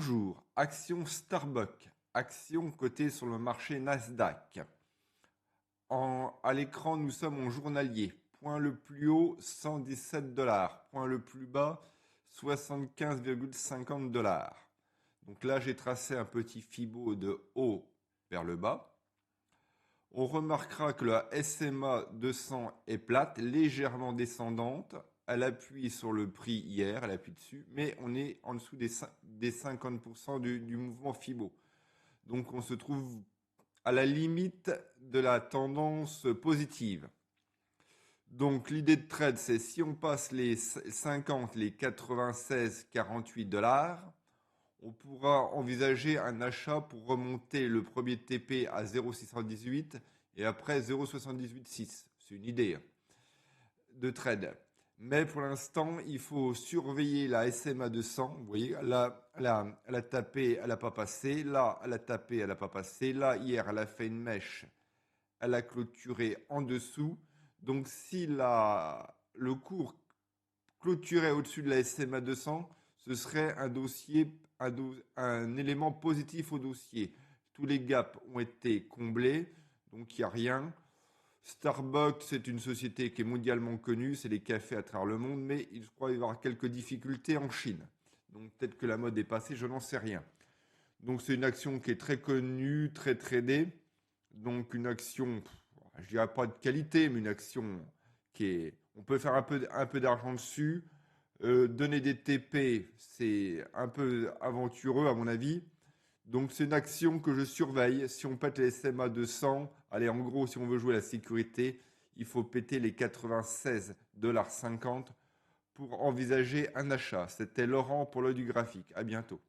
Bonjour, action Starbucks, action cotée sur le marché Nasdaq. À l'écran, nous sommes en journalier. Point le plus haut, 117 dollars. Point le plus bas, 75,50 dollars. Donc là, j'ai tracé un petit fibo de haut vers le bas. On remarquera que la SMA 200 est plate, légèrement descendante. Elle appuie sur le prix hier, elle appuie dessus, mais on est en dessous des 50% du mouvement Fibo. Donc on se trouve à la limite de la tendance positive. Donc l'idée de trade, c'est si on passe les 50, les 96, 48 dollars, on pourra envisager un achat pour remonter le premier TP à 0,618 et après 0,786. C'est une idée de trade. Mais pour l'instant, il faut surveiller la SMA 200. Vous voyez, là, elle a tapé, elle n'a pas passé. Là, elle a tapé, elle n'a pas passé. Là, hier, elle a fait une mèche. Elle a clôturé en dessous. Donc, si le cours clôturait au-dessus de la SMA 200, ce serait un dossier, un élément positif au dossier. Tous les gaps ont été comblés, donc il n'y a rien. Starbucks, c'est une société qui est mondialement connue, c'est les cafés à travers le monde, mais je crois qu'il va y avoir quelques difficultés en Chine. Donc peut-être que la mode est passée, je n'en sais rien. Donc c'est une action qui est très connue, très tradée. Donc une action, je dirais pas de qualité, mais une action qui est... On peut faire un peu d'argent dessus. Donner des TP, c'est un peu aventureux à mon avis. Donc c'est une action que je surveille. Si on pète les SMA 200, allez en gros si on veut jouer la sécurité, il faut péter les 96,50 $ pour envisager un achat. C'était Laurent pour l'œil du graphique. À bientôt.